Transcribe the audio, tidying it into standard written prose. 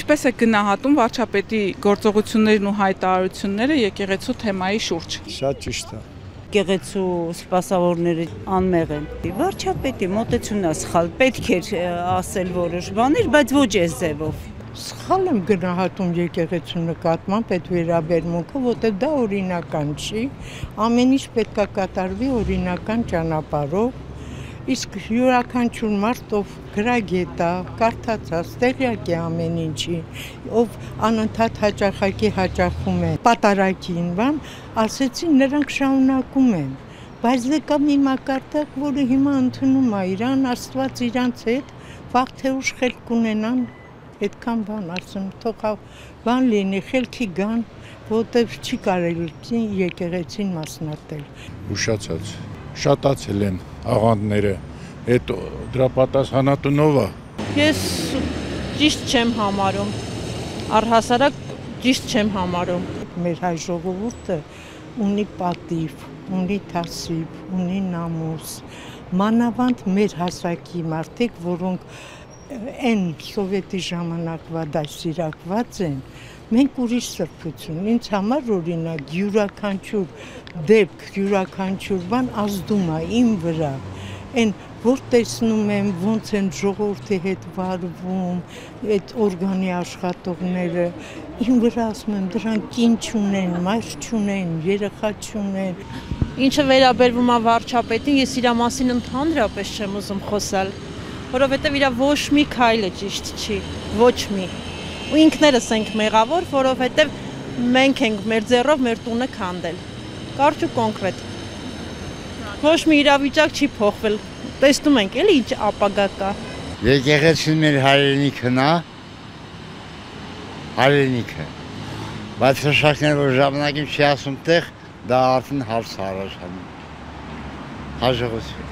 Ինչպես է գնահատում վարչապետի գործողություններն ու հայտարարությունները եկեղեցու թեմայի շուրջ։ Շատ ճիշտ է։ Եկեղեցու սպասավորները անմեղ են։ Վարչապետի մոտեցումն է սխալ, պետք էր ասել որոշ բաներ, բայց ոչ այս ձևով։ Սխալ եմ գնահատում եկեղեցու նկատմամբ այդ վերաբերմունքը, որտեղ դա օրինական չի, ամեն ինչ պետք է կատարվի օրինական ճանապարհով, իսկ յուրաքանչյուր մարդ, ով գրագետ է, կարդացած, տեղյակ է ամեն ինչի, ով անընդհատ հաճախում է պատարագին, ասեցին նրանք շարունակում են, բայց դե կա մի մակարդակ, որը հիմա ընդունում է իրան, Աստված իրանց հետ, վաղ թե ուշ խելք կունենան, այդքան բան ասում, թող բան լինի, խելքի գան, որտեղ չի կարելի եկեղեցին մասնատել։ Ուշացած, շատացել են աղանդները, այդ դրա պատասխանատունով է։ Ես ճիշտ չեմ համարում, առհասարակ ճիշտ չեմ համարում։ Մեր հայ ժողովուրդը ունի պատիվ, ունի թասիբ, ունի նամուս, մանավանդ մեր հասակի մարդիկ, որոնք այն սովետի ժամանակվա դասիրակված են, մենք ուրիշ սրբություն, ինձ համար օրինակ յուրաքանչյուր դեպք, յուրաքանչյուր բան ազդում է իմ վրա, այն որ տեսնում եմ, ոնց են ժողովրդի հետ վարվում, այդ օրգանի աշխատողները, իմ վրա ասում եմ, դրանք կին չունեն, մայր չունեն, երեխա չունեն։ Ինչը վերաբերվում է վարչապետին, ես իր մասին ընդհանրապես չեմ ուզում խոսալ, որովհետև իր ոչ մի քայլը ճիշտ չի, ոչ մի։ Ու ինքներս ենք մեղավոր, որովհետև մենք ենք մեր ձեռով մեր տունը քանդել։ Կարճ ու կոնկրետ։ Ոչ մի իրավիճակ չի փոխվել։ Տեսնում ենք, էլի ինչ ապագա կա։ Եկեղեցին մեր հայրենիքն է, հայրենիքը։ Բայց հրաշքներ, որ ժամանակին չի ասում տեղ, դա արդեն հարց առաջանում։ Հաջողություն։